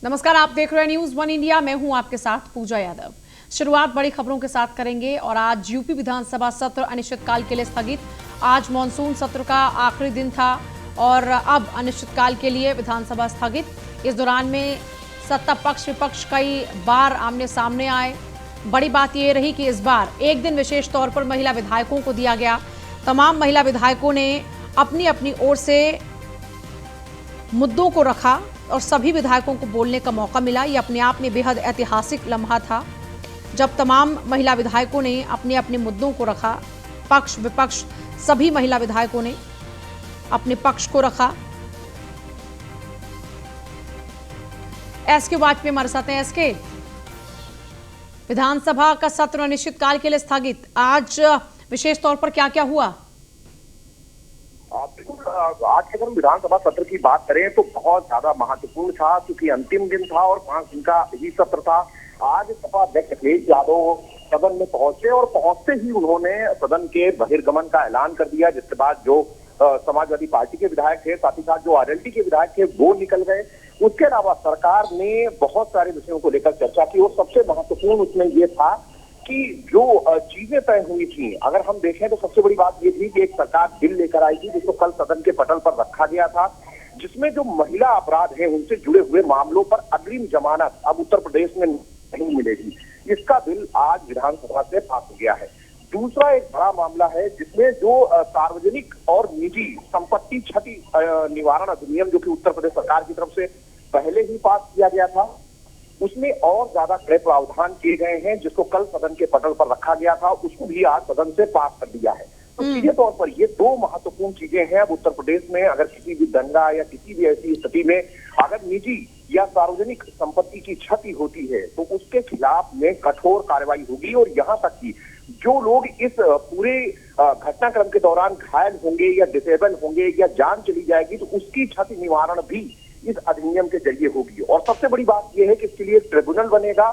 नमस्कार, आप देख रहे हैं न्यूज वन इंडिया। मैं हूं आपके साथ पूजा यादव। शुरुआत बड़ी खबरों के साथ करेंगे और आज यूपी विधानसभा सत्र अनिश्चितकाल के लिए स्थगित। आज मानसून सत्र का आखिरी दिन था और अब अनिश्चितकाल के लिए विधानसभा स्थगित। इस दौरान में सत्ता पक्ष विपक्ष कई बार आमने सामने आए। बड़ी बात यह रही कि इस बार एक दिन विशेष तौर पर महिला विधायकों को दिया गया। तमाम महिला विधायकों ने अपनी अपनी ओर से मुद्दों को रखा और सभी विधायकों को बोलने का मौका मिला। ये अपने आप में बेहद ऐतिहासिक लम्हा था जब तमाम महिला विधायकों ने अपने अपने मुद्दों को रखा। पक्ष विपक्ष सभी महिला विधायकों ने अपने पक्ष को रखा। एसके वाजपेयी हमारे साथ हैं। एसके, विधानसभा का सत्र अनिश्चितकाल के लिए स्थगित, आज विशेष तौर पर क्या क्या हुआ? आज के अगर विधानसभा सत्र की बात करें तो बहुत ज्यादा महत्वपूर्ण था, क्योंकि अंतिम दिन था और 5 दिन का ही सत्र था। आज सपा अध्यक्ष अखिलेश यादव सदन में पहुंचे और पहुंचते ही उन्होंने सदन के बहिर्गमन का ऐलान कर दिया, जिसके बाद जो समाजवादी पार्टी के विधायक थे, साथ ही साथ जो आरएलडी के विधायक थे, वो निकल गए। उसके अलावा सरकार ने बहुत सारे विषयों को लेकर चर्चा की और सबसे महत्वपूर्ण उसमें ये था कि जो चीजें तय हुई थी, अगर हम देखें तो सबसे बड़ी बात ये थी कि एक सरकार बिल लेकर आई थी जिसको कल सदन के पटल पर रखा गया था, जिसमें जो महिला अपराध हैं उनसे जुड़े हुए मामलों पर अग्रिम जमानत अब उत्तर प्रदेश में नहीं मिलेगी। इसका बिल आज विधानसभा से पास हो गया है। दूसरा एक बड़ा मामला है जिसमें जो सार्वजनिक और निजी संपत्ति क्षति निवारण अधिनियम, जो कि उत्तर प्रदेश सरकार की तरफ से पहले ही पास किया गया था, उसमें और ज्यादा कड़े प्रावधान किए गए हैं, जिसको कल सदन के पटल पर रखा गया था, उसको भी आज सदन से पास कर दिया है। तो सीधे तौर पर ये दो महत्वपूर्ण चीजें हैं। अब उत्तर प्रदेश में अगर किसी भी दंगा या किसी भी ऐसी स्थिति में अगर निजी या सार्वजनिक संपत्ति की क्षति होती है तो उसके खिलाफ में कठोर कार्रवाई होगी। और यहाँ तक कि जो लोग इस पूरे घटनाक्रम के दौरान घायल होंगे या डिसेबल होंगे या जान चली जाएगी तो उसकी क्षति निवारण भी इस अधिनियम के जरिए होगी। और सबसे बड़ी बात यह है कि इसके लिए ट्रिब्यूनल बनेगा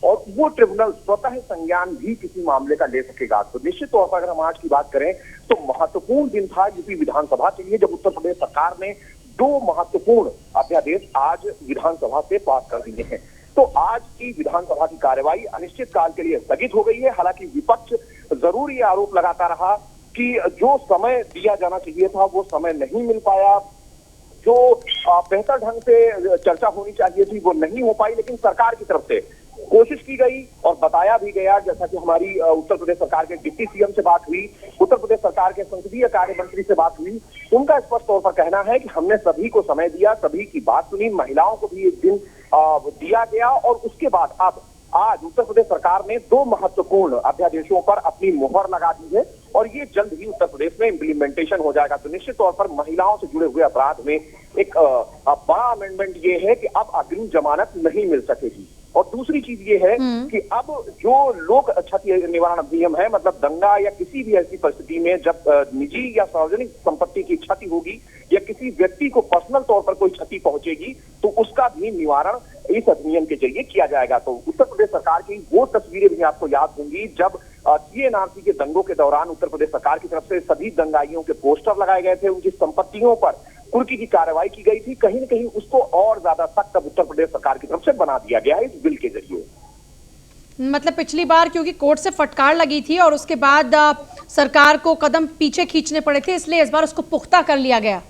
और वो ट्रिब्यूनल स्वतः संज्ञान भी किसी मामले का ले सकेगा। तो निश्चित तौर पर अगर हम आज की बात करें तो महत्वपूर्ण दिन था यूपी विधानसभा के लिए, जब उत्तर प्रदेश सरकार ने 2 महत्वपूर्ण अध्यादेश आज विधानसभा से पास कर दिए हैं। तो आज की विधानसभा की कार्यवाही अनिश्चितकाल के लिए स्थगित हो गई है। हालांकि विपक्ष जरूर ये आरोप लगाता रहा कि जो समय दिया जाना चाहिए था वो समय नहीं मिल पाया, जो बेहतर ढंग से चर्चा होनी चाहिए थी वो नहीं हो पाई। लेकिन सरकार की तरफ से कोशिश की गई और बताया भी गया, जैसा कि हमारी उत्तर प्रदेश सरकार के डिप्टी सीएम से बात हुई, उत्तर प्रदेश सरकार के संसदीय कार्य मंत्री से बात हुई, उनका स्पष्ट तौर पर कहना है कि हमने सभी को समय दिया, सभी की बात सुनी, महिलाओं को भी एक दिन दिया गया और उसके बाद अब आज उत्तर प्रदेश सरकार ने 2 महत्वपूर्ण अध्यादेशों पर अपनी मुहर लगा दी है और ये जल्द ही उत्तर प्रदेश में इम्प्लीमेंटेशन हो जाएगा। तो निश्चित तौर पर महिलाओं से जुड़े हुए अपराध में एक बड़ा अमेंडमेंट ये है कि अब अग्रिम जमानत नहीं मिल सकेगी। और दूसरी चीज ये है कि अब जो लोक क्षति निवारण अधिनियम है, मतलब दंगा या किसी भी ऐसी परिस्थिति में जब निजी या सार्वजनिक संपत्ति की क्षति होगी या किसी व्यक्ति को पर्सनल तौर पर कोई क्षति पहुंचेगी तो उसका भी निवारण इस अधिनियम के जरिए किया जाएगा। तो उत्तर प्रदेश सरकार की वो तस्वीरें भी आपको याद होंगी जब सीएनआरसी के दंगों के दौरान उत्तर प्रदेश सरकार की तरफ से सभी दंगाइयों के पोस्टर लगाए गए थे, उनकी संपत्तियों पर कुर्की की कार्रवाई की गई थी। कहीं न कहीं उसको और ज्यादा सख्त अब उत्तर प्रदेश सरकार की तरफ से बना दिया गया है इस बिल के जरिए। मतलब पिछली बार क्योंकि कोर्ट से फटकार लगी थी और उसके बाद सरकार को कदम पीछे खींचने पड़े थे, इसलिए इस बार उसको पुख्ता कर लिया गया,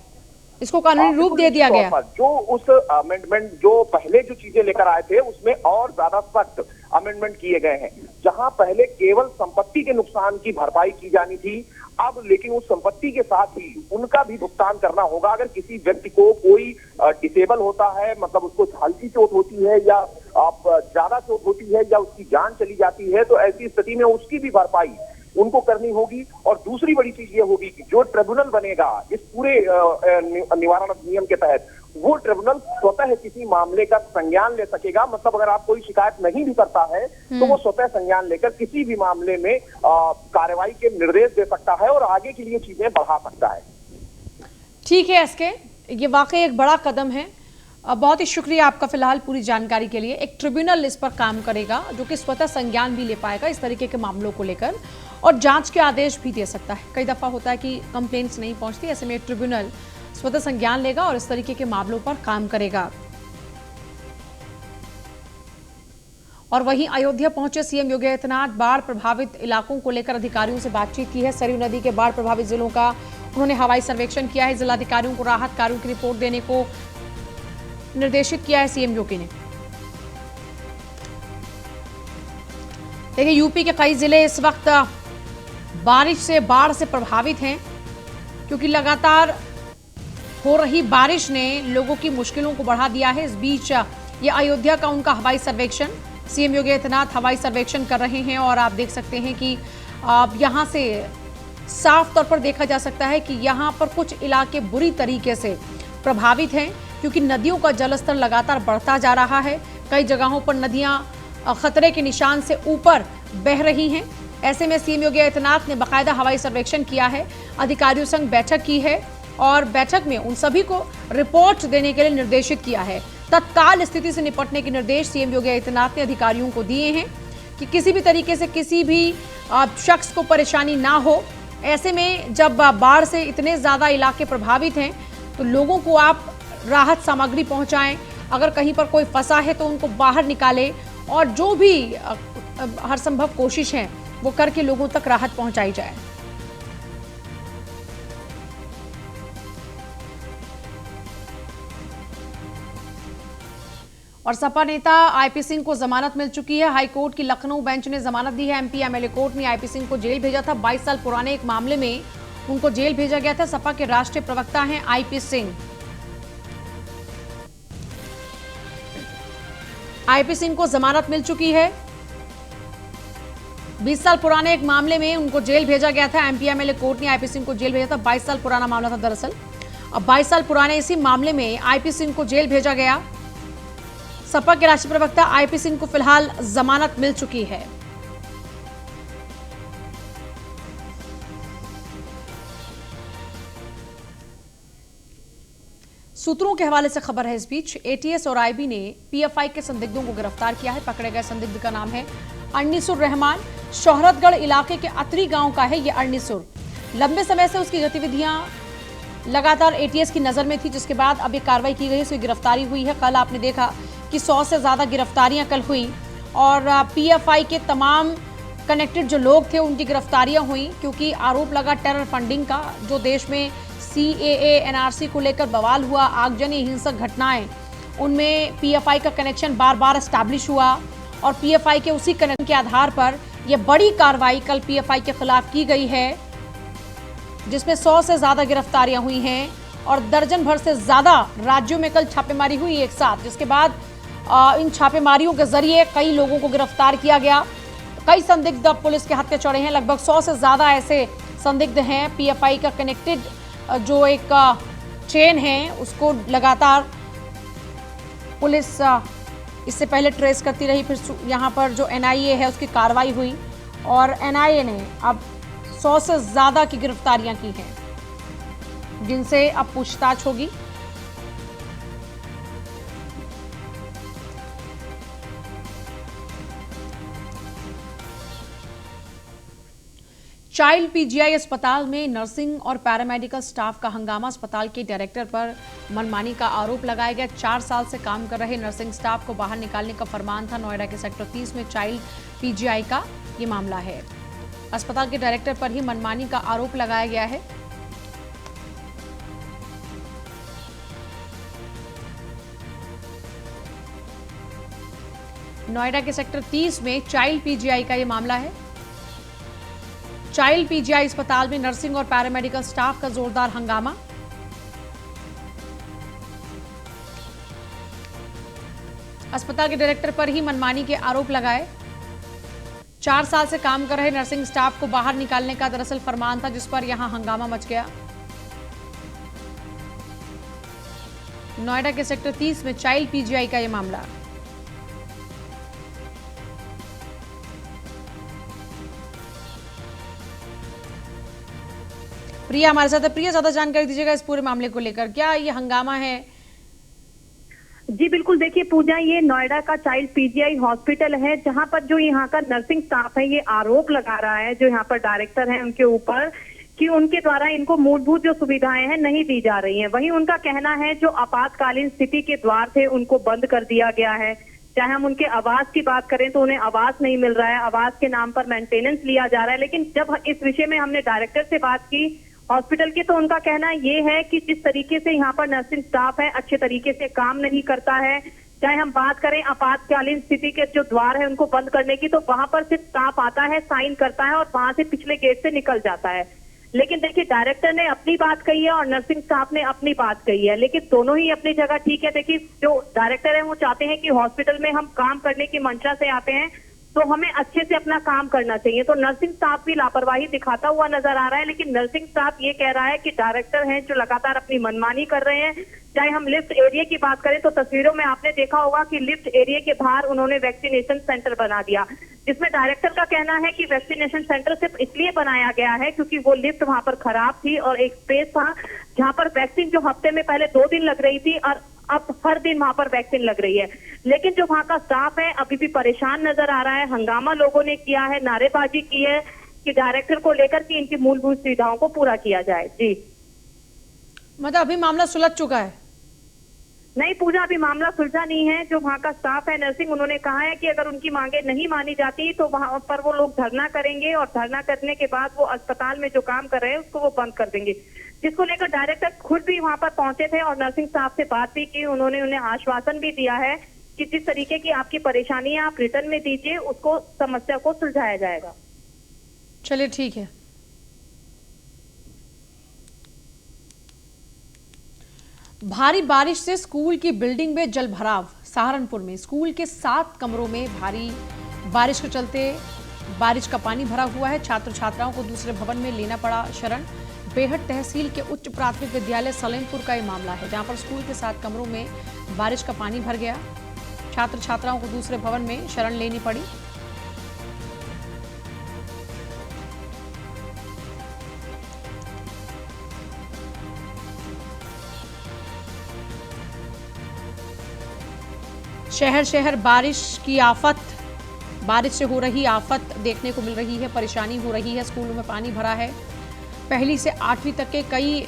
इसको कानूनी रूप दे दिया गया। जो उस अमेंडमेंट जो पहले जो चीजें लेकर आए थे उसमें और ज्यादा सख्त अमेंडमेंट किए गए हैं। जहां पहले केवल संपत्ति के नुकसान की भरपाई की जानी थी, अब लेकिन उस संपत्ति के साथ ही उनका भी भुगतान करना होगा। अगर किसी व्यक्ति को कोई डिसेबल होता है, मतलब उसको हल्की चोट होती है या ज्यादा चोट होती है या उसकी जान चली जाती है, तो ऐसी स्थिति में उसकी भी भरपाई उनको करनी होगी। और दूसरी बड़ी चीज ये होगी कि जो ट्रिब्यूनल बनेगा इस पूरे निवारण अधिनियम के तहत, वो ट्रिब्यूनल स्वतः किसी मामले का संज्ञान ले सकेगा। मतलब अगर आप कोई शिकायत नहीं भी करता है तो वो स्वतः संज्ञान लेकर किसी भी मामले में कार्रवाई के निर्देश दे सकता है और आगे के लिए चीजें बढ़ा सकता है। ठीक है एसके, ये वाकई एक बड़ा कदम है। बहुत ही शुक्रिया आपका फिलहाल पूरी जानकारी के लिए। एक ट्रिब्यूनल इस पर काम करेगा जो कि स्वतः संज्ञान भी ले पाएगा इस तरीके के मामलों को लेकर और जांच के आदेश भी दे सकता है। कई दफा होता है कि कंप्लेंट्स नहीं पहुंचती, ऐसे में ट्रिब्यूनल स्वतः संज्ञान लेगा और इस तरीके के मामलों पर काम करेगा। और वहीं अयोध्या पहुंचे सीएम योगी आदित्यनाथ बाढ़ प्रभावित इलाकों को लेकर अधिकारियों से बातचीत की है। सरयू नदी के बाढ़ प्रभावित जिलों का उन्होंने हवाई सर्वेक्षण किया है। जिलाधिकारियों को राहत कार्यों की रिपोर्ट देने को निर्देशित किया है सीएम योगी ने। देखिए, यूपी के कई जिले इस वक्त बारिश से बाढ़ से प्रभावित हैं, क्योंकि लगातार हो रही बारिश ने लोगों की मुश्किलों को बढ़ा दिया है। इस बीच ये अयोध्या का उनका हवाई सर्वेक्षण, सीएम योगी आदित्यनाथ हवाई सर्वेक्षण कर रहे हैं और आप देख सकते हैं कि यहां से साफ तौर पर देखा जा सकता है कि यहां पर कुछ इलाके बुरी तरीके से प्रभावित हैं, क्योंकि नदियों का जलस्तर लगातार बढ़ता जा रहा है। कई जगहों पर नदियां खतरे के निशान से ऊपर बह रही हैं। ऐसे में सीएम योगी आदित्यनाथ ने बाकायदा हवाई सर्वेक्षण किया है, अधिकारियों संग बैठक की है और बैठक में उन सभी को रिपोर्ट देने के लिए निर्देशित किया है। तत्काल स्थिति से निपटने के निर्देश सीएम योगी आदित्यनाथ ने अधिकारियों को दिए हैं कि किसी भी तरीके से किसी भी शख्स को परेशानी ना हो। ऐसे में जब बाढ़ से इतने ज्यादा इलाके प्रभावित हैं तो लोगों को आप राहत सामग्री पहुंचाएं, अगर कहीं पर कोई फंसा है तो उनको बाहर निकालें और जो भी हर संभव कोशिश है वो करके लोगों तक राहत पहुंचाई जाए। और सपा नेता आईपी सिंह को जमानत मिल चुकी है। हाईकोर्ट की लखनऊ बेंच ने जमानत दी है। एमपी एमएलए कोर्ट ने आईपी सिंह को जेल भेजा था। 22 साल पुराने एक मामले में उनको जेल भेजा गया था। सपा के राष्ट्रीय प्रवक्ता हैं आईपी सिंह। आईपी सिंह को जमानत मिल चुकी है। 20 साल पुराने एक मामले में उनको जेल भेजा गया था। एमपी एमएलए कोर्ट ने आईपी सिंह को जेल भेजा था। 22 साल पुराना मामला था दरअसल। अब 22 साल पुराने इसी मामले में आईपी सिंह को जेल भेजा गया। सपा के राष्ट्रीय प्रवक्ता आईपी सिंह को फिलहाल जमानत मिल चुकी है। सूत्रों के हवाले से खबर है इस बीच एटीएस और आईबी ने पीएफआई के संदिग्धों को गिरफ्तार किया है। पकड़े गए संदिग्ध का नाम है अनिसुर रहमान। शोहरतगढ़ इलाके के अतरी गांव का है ये अनिसुर। लंबे समय से उसकी गतिविधियां लगातार एटीएस की नजर में थी, जिसके बाद अब ये कार्रवाई की गई, उसकी गिरफ्तारी हुई है। कल आपने देखा कि 100 से ज्यादा गिरफ्तारियां कल हुई और पीएफआई के तमाम कनेक्टेड जो लोग थे उनकी गिरफ्तारियां हुई, क्योंकि आरोप लगा टेरर फंडिंग का। जो देश में सीएए एनआरसी को लेकर बवाल हुआ, आगजनी हिंसक घटनाएं, उनमें पीएफआई का कनेक्शन बार बार एस्टैब्लिश हुआ और पीएफआई के उसी कनेक्शन के आधार पर यह बड़ी कार्रवाई कल पीएफआई के खिलाफ की गई है, जिसमें 100 से ज्यादा गिरफ्तारियां हुई हैं और दर्जन भर से ज्यादा राज्यों में कल छापेमारी हुई एक साथ, जिसके बाद इन छापेमारियों के जरिए कई लोगों को गिरफ्तार किया गया। कई संदिग्ध पुलिस के हत्थे चढ़े हैं। लगभग 100 से ज्यादा ऐसे संदिग्ध हैं। पीएफआई का कनेक्टेड जो एक चेन है उसको लगातार पुलिस इससे पहले ट्रेस करती रही। फिर यहाँ पर जो एनआईए है उसकी कार्रवाई हुई और एनआईए ने अब 100 से ज्यादा की गिरफ्तारियां की हैं, जिनसे अब पूछताछ होगी। चाइल्ड पीजीआई अस्पताल में नर्सिंग और पैरामेडिकल स्टाफ का हंगामा। अस्पताल के डायरेक्टर पर मनमानी का आरोप लगाया गया। 4 साल से काम कर रहे नर्सिंग स्टाफ को बाहर निकालने का फरमान था। नोएडा के सेक्टर 30 में चाइल्ड पीजीआई का ये मामला है। अस्पताल के डायरेक्टर पर ही मनमानी का आरोप लगाया गया है। नोएडा के सेक्टर 30 में चाइल्ड पीजीआई का ये मामला है। चाइल्ड पीजीआई अस्पताल में नर्सिंग और पैरामेडिकल स्टाफ का जोरदार हंगामा। अस्पताल के डायरेक्टर पर ही मनमानी के आरोप लगाए। 4 साल से काम कर रहे नर्सिंग स्टाफ को बाहर निकालने का दरअसल फरमान था, जिस पर यहां हंगामा मच गया। नोएडा के सेक्टर 30 में चाइल्ड पीजीआई का यह मामला। प्रिया हमारे साथ है। प्रिया, ज्यादा जानकारी दीजिएगा इस पूरे मामले को लेकर, क्या ये हंगामा है? जी बिल्कुल, देखिए पूजा, ये नोएडा का चाइल्ड पीजीआई हॉस्पिटल है, जहां पर जो यहाँ का नर्सिंग स्टाफ है ये आरोप लगा रहा है जो यहाँ पर डायरेक्टर है उनके ऊपर कि उनके द्वारा इनको मूलभूत जो सुविधाएं हैं नहीं दी जा रही हैं। वहीं उनका कहना है जो आपातकालीन स्थिति के द्वार थे उनको बंद कर दिया गया है। चाहे हम उनके आवास की बात करें तो उन्हें आवास नहीं मिल रहा है, आवास के नाम पर मेंटेनेंस लिया जा रहा है। लेकिन जब इस विषय में हमने डायरेक्टर से बात की हॉस्पिटल की, तो उनका कहना ये है कि जिस तरीके से यहाँ पर नर्सिंग स्टाफ है अच्छे तरीके से काम नहीं करता है। चाहे हम बात करें आपातकालीन स्थिति के जो द्वार है उनको बंद करने की, तो वहां पर सिर्फ स्टाफ आता है, साइन करता है और वहां से पिछले गेट से निकल जाता है। लेकिन देखिए, डायरेक्टर ने अपनी बात कही है और नर्सिंग स्टाफ ने अपनी बात कही है, लेकिन दोनों ही अपनी जगह ठीक है। देखिए, जो डायरेक्टर है वो चाहते हैं कि हॉस्पिटल में हम काम करने की मंशा से आते हैं तो हमें अच्छे से अपना काम करना चाहिए, तो नर्सिंग स्टाफ भी लापरवाही दिखाता हुआ नजर आ रहा है। लेकिन नर्सिंग स्टाफ ये कह रहा है कि डायरेक्टर हैं जो लगातार अपनी मनमानी कर रहे हैं। चाहे हम लिफ्ट एरिया की बात करें तो तस्वीरों में आपने देखा होगा कि लिफ्ट एरिया के बाहर उन्होंने वैक्सीनेशन सेंटर बना दिया, जिसमें डायरेक्टर का कहना है कि वैक्सीनेशन सेंटर सिर्फ इसलिए बनाया गया है क्योंकि वो लिफ्ट वहां पर खराब थी और एक स्पेस था जहां पर वैक्सीन जो हफ्ते में पहले 2 दिन लग रही थी और अब हर दिन वहां पर वैक्सीन लग रही है। लेकिन जो वहां का स्टाफ है अभी भी परेशान नजर आ रहा है। हंगामा लोगों ने किया है, नारेबाजी की है कि डायरेक्टर को लेकर के इनकी मूलभूत सुविधाओं को पूरा किया जाए। जी, मतलब अभी मामला सुलझ चुका है? नहीं पूजा, अभी मामला सुलझा नहीं है। जो वहाँ का स्टाफ है नर्सिंग, उन्होंने कहा है कि अगर उनकी मांगे नहीं मानी जाती तो वहां पर वो लोग धरना करेंगे और धरना करने के बाद वो अस्पताल में जो काम कर रहे हैं उसको वो बंद कर देंगे, जिसको लेकर डायरेक्टर खुद भी वहां पर पहुंचे थे और नर्सिंग स्टाफ से बात भी की। उन्होंने उन्हें आश्वासन भी दिया है कि जिस तरीके की आपकी परेशानी है आप रिटर्न में दीजिए, उसको समस्या को सुलझाया जाएगा। चलिए ठीक है। भारी बारिश से स्कूल की बिल्डिंग में जल भराव। सहारनपुर में स्कूल के 7 कमरों में भारी बारिश के चलते बारिश का पानी भरा हुआ है। छात्र छात्राओं को दूसरे भवन में लेना पड़ा शरण। बेहट तहसील के उच्च प्राथमिक विद्यालय सलेमपुर का ये मामला है, जहां पर स्कूल के 7 कमरों में बारिश का पानी भर गया। छात्र छात्राओं को दूसरे भवन में शरण लेनी पड़ी। शहर शहर बारिश की आफत, बारिश से हो रही आफत देखने को मिल रही है। परेशानी हो रही है, स्कूलों में पानी भरा है। पहली से 8वीं तक के कई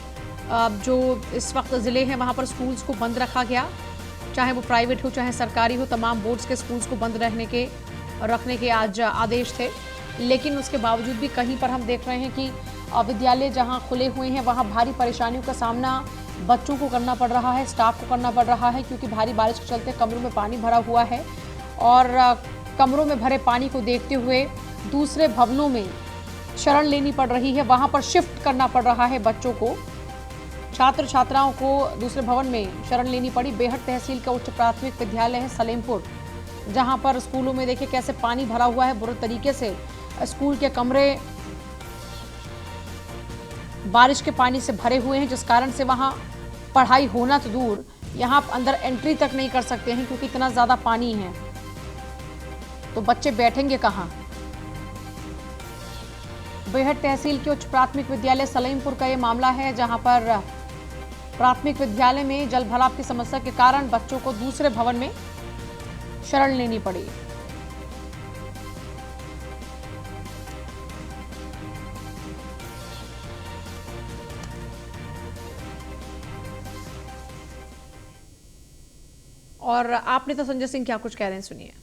जो इस वक्त ज़िले हैं वहाँ पर स्कूल्स को बंद रखा गया, चाहे वो प्राइवेट हो चाहे सरकारी हो। तमाम बोर्ड्स के स्कूल्स को बंद रखने के आज आदेश थे, लेकिन उसके बावजूद भी कहीं पर हम देख रहे हैं कि विद्यालय जहाँ खुले हुए हैं वहाँ भारी परेशानियों का सामना बच्चों को करना पड़ रहा है, स्टाफ को करना पड़ रहा है, क्योंकि भारी बारिश के चलते कमरों में पानी भरा हुआ है और कमरों में भरे पानी को देखते हुए दूसरे भवनों में शरण लेनी पड़ रही है। वहां पर शिफ्ट करना पड़ रहा है बच्चों को। छात्र छात्राओं को दूसरे भवन में शरण लेनी पड़ी। बेहट तहसील का उच्च प्राथमिक विद्यालय है सलेमपुर, जहां पर स्कूलों में देखिए कैसे पानी भरा हुआ है। बुरे तरीके से स्कूल के कमरे बारिश के पानी से भरे हुए हैं, जिस कारण से वहां पढ़ाई होना तो दूर, यहां आप अंदर एंट्री तक नहीं कर सकते हैं क्योंकि इतना ज्यादा पानी है। तो बच्चे बैठेंगे कहां? बेहट तहसील के उच्च प्राथमिक विद्यालय सलेमपुर का ये मामला है, जहां पर प्राथमिक विद्यालय में जल भराव की समस्या के कारण बच्चों को दूसरे भवन में शरण लेनी पड़ी। और आपने तो संजय सिंह क्या कुछ कह रहे हैं, सुनिए।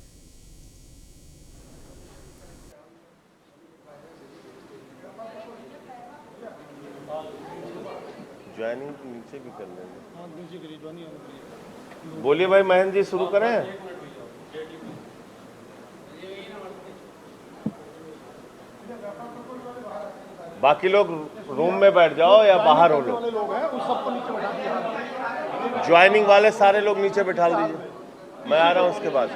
ज्वाइनिंग नीचे भी कर लेंगे। बोलिए भाई महेंद्र जी, शुरू करें। बाकी लोग रूम में बैठ जाओ या बाहर हो लोग। ज्वाइनिंग वाले सारे लोग नीचे बैठा दीजिए, मैं आ रहा हूं उसके बाद।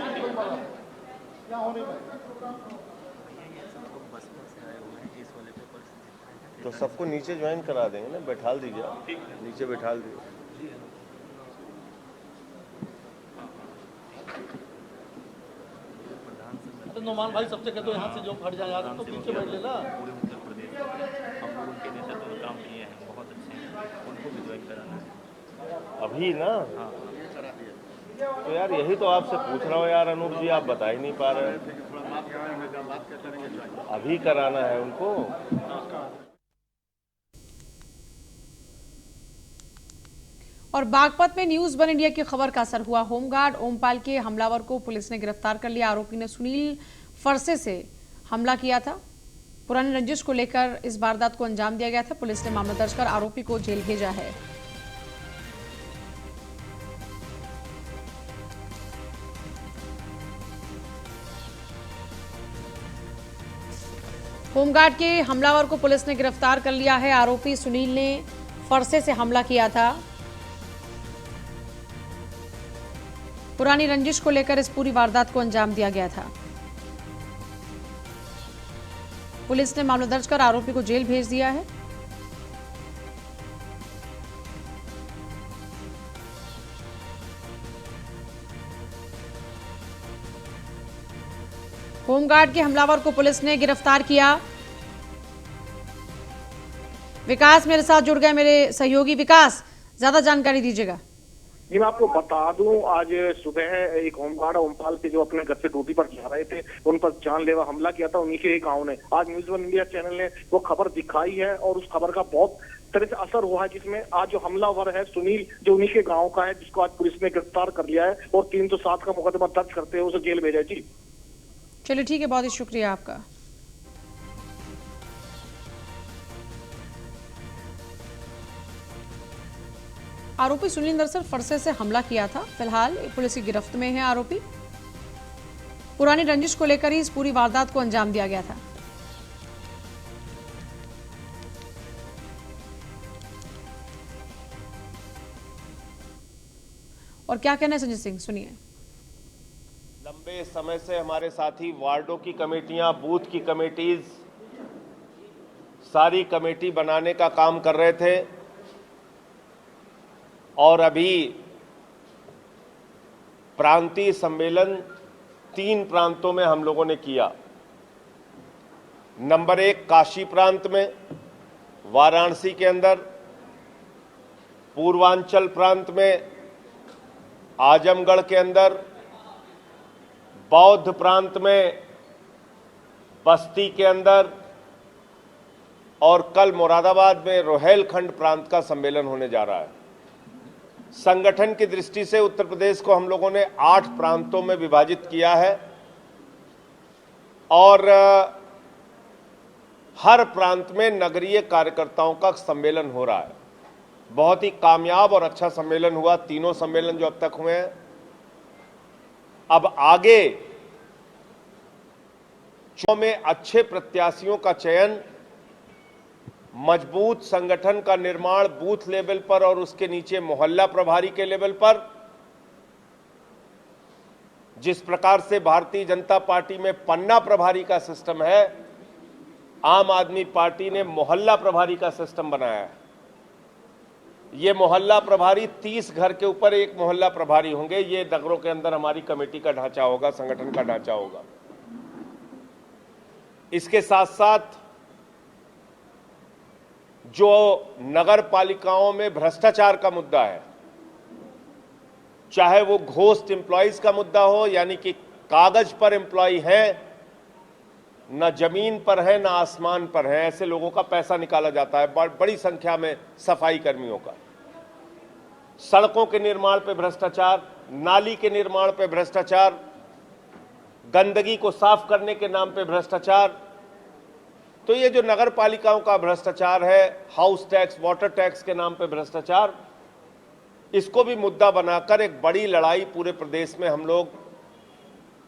तो सबको नीचे ज्वाइन करा देंगे ना, बैठा दीजिए, नीचे बैठा दीजिए। तो नोमान भाई सबसे कहते यहाँ से जो हट जाए यार, तो पीछे बैठ लेना। पूरे उत्तर प्रदेश हम लोग उनके नेतृत्व काम किए हैं, बहुत अच्छे हैं, उनको भी ज्वाइन कराना है अभी ना। हाँ, तो यार यही तो आपसे पूछ रहा हूँ यार अनूप जी, आप बता ही नहीं पा रहे हैं। अभी कराना है उनको। और बागपत में न्यूज वन इंडिया की खबर का असर हुआ। होमगार्ड ओमपाल के हमलावर को पुलिस ने गिरफ्तार कर लिया। आरोपी ने सुनील फरसे से हमला किया था। पुरानी रंजिश को लेकर इस वारदात को अंजाम दिया गया था। पुलिस ने मामला दर्ज कर आरोपी को जेल भेजा है। होमगार्ड के हमलावर को पुलिस ने गिरफ्तार कर लिया है। आरोपी सुनील ने फरसे से हमला किया था। पुरानी रंजिश को लेकर इस पूरी वारदात को अंजाम दिया गया था। पुलिस ने मामला दर्ज कर आरोपी को जेल भेज दिया है। होमगार्ड के हमलावर को पुलिस ने गिरफ्तार किया। विकास मेरे साथ जुड़ गए, मेरे सहयोगी। विकास, ज्यादा जानकारी दीजिएगा। जी, मैं आपको बता दूं, आज सुबह एक होमगार्ड ओमपाल के जो अपने घर से ड्यूटी पर जा रहे थे, उन पर जानलेवा हमला किया था उन्हीं के ही गांव ने। आज न्यूज वन इंडिया चैनल ने वो खबर दिखाई है और उस खबर का बहुत तरह से असर हुआ है, जिसमें आज जो हमलावर है सुनील, जो उन्हीं के गाँव का है, जिसको आज पुलिस ने गिरफ्तार कर लिया है और 307 का मुकदमा दर्ज करते हुए उसे जेल भेजा। जी चलिए ठीक है, बहुत ही शुक्रिया आपका। आरोपी सुनील ने दरअसल फरसे से हमला किया था। फिलहाल पुलिस की गिरफ्त में है आरोपी। पुरानी रंजिश को लेकर ही इस पूरी वारदात को अंजाम दिया गया था। और क्या कहना है संजय सिंह, सुनिए। लंबे समय से हमारे साथी वार्डों की कमेटियां, बूथ की कमेटीज, सारी कमेटी बनाने का काम कर रहे थे और अभी प्रांतीय सम्मेलन 3 प्रांतों में हम लोगों ने किया। नंबर 1 काशी प्रांत में, वाराणसी के अंदर, पूर्वांचल प्रांत में, आजमगढ़ के अंदर, बौद्ध प्रांत में, बस्ती के अंदर और कल मुरादाबाद में रोहेलखंड प्रांत का सम्मेलन होने जा रहा है। संगठन की दृष्टि से उत्तर प्रदेश को हम लोगों ने 8 प्रांतों में विभाजित किया है और हर प्रांत में नगरीय कार्यकर्ताओं का सम्मेलन हो रहा है। बहुत ही कामयाब और अच्छा सम्मेलन हुआ, तीनों सम्मेलन जो अब तक हुए हैं। अब आगे चुनाव में अच्छे प्रत्याशियों का चयन, मजबूत संगठन का निर्माण बूथ लेवल पर और उसके नीचे मोहल्ला प्रभारी के लेवल पर, जिस प्रकार से भारतीय जनता पार्टी में पन्ना प्रभारी का सिस्टम है, आम आदमी पार्टी ने मोहल्ला प्रभारी का सिस्टम बनाया है। ये मोहल्ला प्रभारी 30 घर के ऊपर एक मोहल्ला प्रभारी होंगे। ये नगरों के अंदर हमारी कमेटी का ढांचा होगा, संगठन का ढांचा होगा। इसके साथ साथ जो नगर पालिकाओं में भ्रष्टाचार का मुद्दा है, चाहे वो घोस्ट एम्प्लॉइज का मुद्दा हो, यानी कि कागज पर एम्प्लॉय है, न जमीन पर है न आसमान पर है, ऐसे लोगों का पैसा निकाला जाता है बड़ी संख्या में सफाई कर्मियों का। सड़कों के निर्माण पे भ्रष्टाचार, नाली के निर्माण पे भ्रष्टाचार, गंदगी को साफ करने के नाम पे भ्रष्टाचार। तो ये जो नगर पालिकाओं का भ्रष्टाचार है, हाउस टैक्स, वाटर टैक्स के नाम पे भ्रष्टाचार, इसको भी मुद्दा बनाकर एक बड़ी लड़ाई पूरे प्रदेश में हम लोग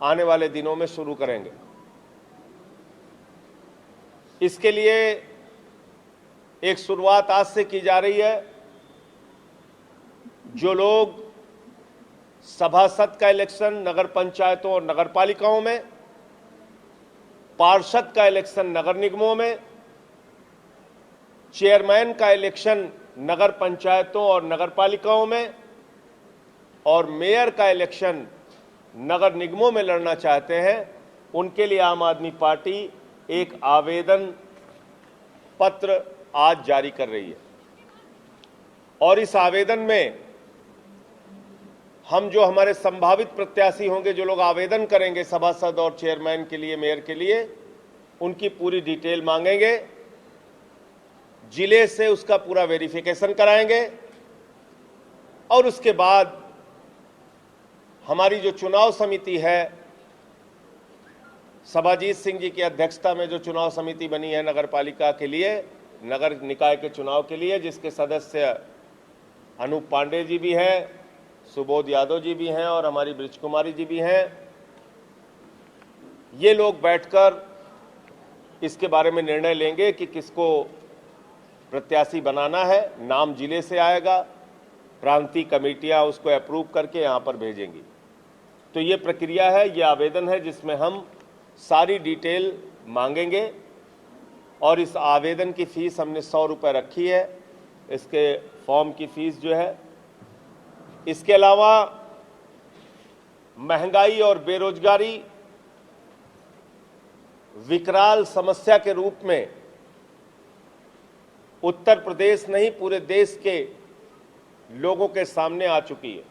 आने वाले दिनों में शुरू करेंगे। इसके लिए एक शुरुआत आज से की जा रही है। जो लोग सभासद का इलेक्शन नगर पंचायतों और नगर पालिकाओं में, पार्षद का इलेक्शन नगर निगमों में, चेयरमैन का इलेक्शन नगर पंचायतों और नगर पालिकाओं में और मेयर का इलेक्शन नगर निगमों में लड़ना चाहते हैं, उनके लिए आम आदमी पार्टी एक आवेदन पत्र आज जारी कर रही है। और इस आवेदन में हम जो हमारे संभावित प्रत्याशी होंगे, जो लोग आवेदन करेंगे सभासद और चेयरमैन के लिए, मेयर के लिए, उनकी पूरी डिटेल मांगेंगे, जिले से उसका पूरा वेरिफिकेशन कराएंगे और उसके बाद हमारी जो चुनाव समिति है, सभाजीत सिंह जी की अध्यक्षता में जो चुनाव समिति बनी है नगर पालिका के लिए, नगर निकाय के चुनाव के लिए, जिसके सदस्य अनूप पांडे जी भी हैं, सुबोध यादव जी भी हैं और हमारी ब्रिज कुमारी जी भी हैं, ये लोग बैठकर इसके बारे में निर्णय लेंगे कि किसको प्रत्याशी बनाना है। नाम जिले से आएगा, प्रांतीय कमेटियां उसको अप्रूव करके यहाँ पर भेजेंगी। तो ये प्रक्रिया है, ये आवेदन है जिसमें हम सारी डिटेल मांगेंगे और इस आवेदन की फीस हमने 100 रुपये रखी है, इसके फॉर्म की फीस जो है। इसके अलावा महंगाई और बेरोजगारी विकराल समस्या के रूप में उत्तर प्रदेश नहीं पूरे देश के लोगों के सामने आ चुकी है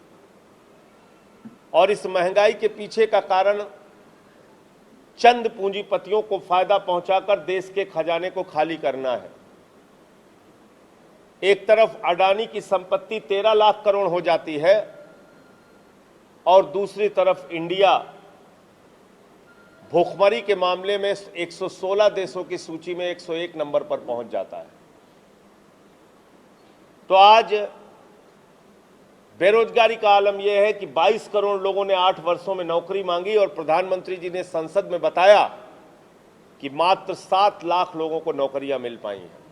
और इस महंगाई के पीछे का कारण चंद पूंजीपतियों को फायदा पहुंचाकर देश के खजाने को खाली करना है। एक तरफ अडानी की संपत्ति 13 लाख करोड़ हो जाती है और दूसरी तरफ इंडिया भूखमरी के मामले में 116 देशों की सूची में 101 नंबर पर पहुंच जाता है। तो आज बेरोजगारी का आलम यह है कि 22 करोड़ लोगों ने 8 वर्षों में नौकरी मांगी और प्रधानमंत्री जी ने संसद में बताया कि मात्र 7 लाख लोगों को नौकरियां मिल पाई हैं।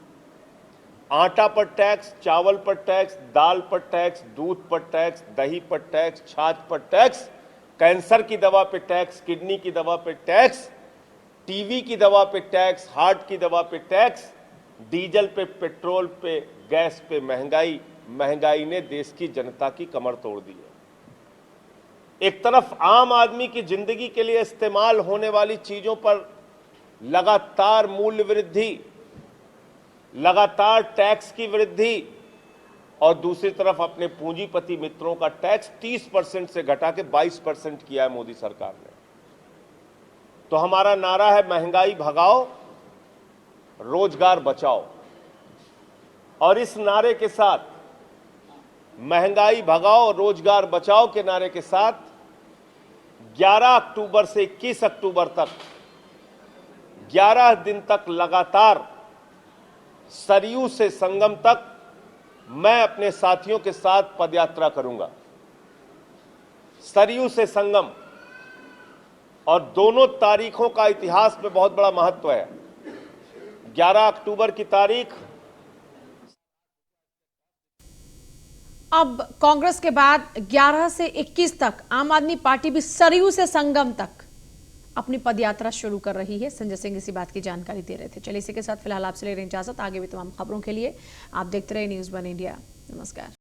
आटा पर टैक्स, चावल पर टैक्स, दाल पर टैक्स, दूध पर टैक्स, दही पर टैक्स, छाछ पर टैक्स, कैंसर की दवा पे टैक्स, किडनी की दवा पे टैक्स, टीवी की दवा पे टैक्स, हार्ट की दवा पे टैक्स, डीजल पे, पेट्रोल पे, गैस पे महंगाई। महंगाई ने देश की जनता की कमर तोड़ दी है। एक तरफ आम आदमी की जिंदगी के लिए इस्तेमाल होने वाली चीजों पर लगातार मूल्य वृद्धि, लगातार टैक्स की वृद्धि और दूसरी तरफ अपने पूंजीपति मित्रों का टैक्स 30% से घटा के 22% किया है मोदी सरकार ने। तो हमारा नारा है महंगाई भगाओ, रोजगार बचाओ। और इस नारे के साथ, महंगाई भगाओ रोजगार बचाओ के नारे के साथ 11 अक्टूबर से 21 अक्टूबर तक 11 दिन तक लगातार सरयू से संगम तक मैं अपने साथियों के साथ पदयात्रा करूंगा। सरयू से संगम, और दोनों तारीखों का इतिहास में बहुत बड़ा महत्व है। 11 अक्टूबर की तारीख अब कांग्रेस के बाद 11 से 21 तक आम आदमी पार्टी भी सरयू से संगम तक अपनी पदयात्रा शुरू कर रही है। संजय सिंह इसी बात की जानकारी दे रहे थे। चलिए इसी के साथ फिलहाल आपसे ले रहे हैं इजाजत। आगे भी तमाम खबरों के लिए आप देखते रहे न्यूज़ 1 इंडिया। नमस्कार।